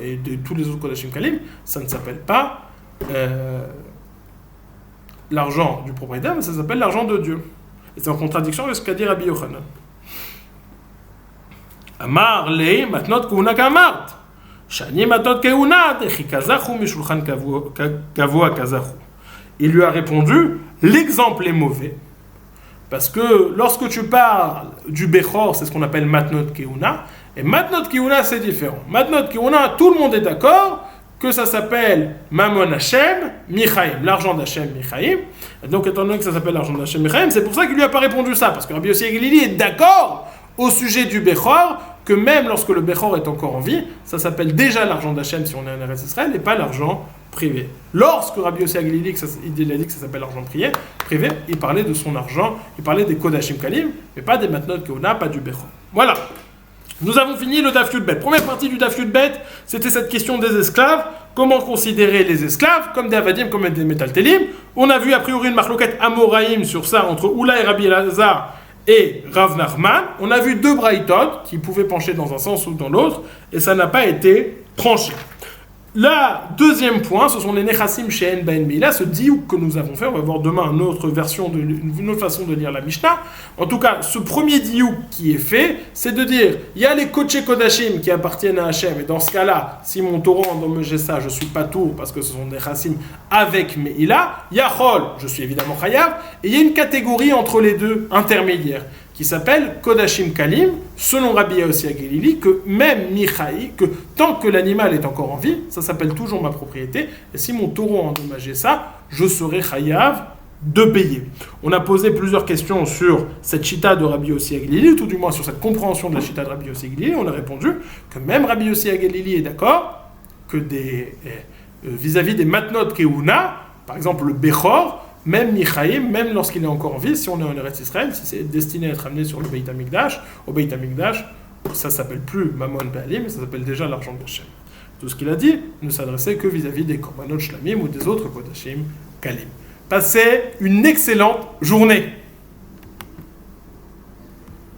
et de tous les autres Kodashim Kalim, ça ne s'appelle pas l'argent du propriétaire, mais ça s'appelle l'argent de Dieu. Et c'est en contradiction avec ce qu'a dit Rabbi Yochanan. Amar le matnot keuna kamart. Shani matnot keuna dechi kazachu mishulchan kavoa kazachu. Il lui a répondu, l'exemple est mauvais. Parce que lorsque tu parles du Bechor, c'est ce qu'on appelle matnot keuna. Et matnot keuna, c'est différent. Matnot keuna, tout le monde est d'accord que ça s'appelle Mamon Hashem Michaim, l'argent d'Hashem Michaim. Donc, étant donné que ça s'appelle l'argent d'Hashem Michaim, c'est pour ça qu'il lui a pas répondu ça, parce que Rabbi Yossi Agelili est d'accord au sujet du Bechor, que même lorsque le Bechor est encore en vie, ça s'appelle déjà l'argent d'Hashem si on est en Eretz Israël, et pas l'argent privé. Lorsque Rabbi Yossi Agelili il a dit que ça s'appelle l'argent privé, il parlait de son argent, il parlait des Kodashim Kalim, mais pas des Matnot Keuna, pas du Bechor. Voilà. Nous avons fini le Daf Yudbet. Première partie du Daf Yudbet, c'était cette question des esclaves. Comment considérer les esclaves comme des avadim, comme des metaltelim. On a vu a priori une marloquette amoraïm sur ça entre Oula et Rabbi Elazar et Rav Nachman. On a vu deux braïtot qui pouvaient pencher dans un sens ou dans l'autre et ça n'a pas été tranché. Le deuxième point, ce sont les Nechassim She'en Ben Mila, ce diouk que nous avons fait. On va voir demain une autre façon de lire la Mishnah. En tout cas, ce premier diouk qui est fait, c'est de dire il y a les Kodesh Kodashim qui appartiennent à Hachem, et dans ce cas-là, si mon taureau endommagé ça, je suis pas tour parce que ce sont des Nechassim avec Meila. Yachol, je suis évidemment Chayav, et il y a une catégorie entre les deux intermédiaires qui s'appelle Kodashim Kalim, selon Rabbi Yossi Agelili, que même Michaï, que tant que l'animal est encore en vie, ça s'appelle toujours ma propriété, et si mon taureau a endommagé ça, je serai Chayav de payer. On a posé plusieurs questions sur cette chita de Rabbi Yossi Agelili, ou tout du moins sur cette compréhension de la chita de Rabbi Yossi Agelili. On a répondu que même Rabbi Yossi Agelili est d'accord que vis-à-vis des matnot keuna, par exemple le Bechor, même Michaïm, même lorsqu'il est encore en vie, si on est en Eretz Israël, si c'est destiné à être amené sur le Beit HaMikdash, au Beit HaMikdash, ça s'appelle plus Mamon Baalim, mais ça s'appelle déjà l'argent d'Hashem. Tout ce qu'il a dit ne s'adressait que vis-à-vis des Korbanot Shlamim ou des autres Kodashim Kalim. Passez une excellente journée.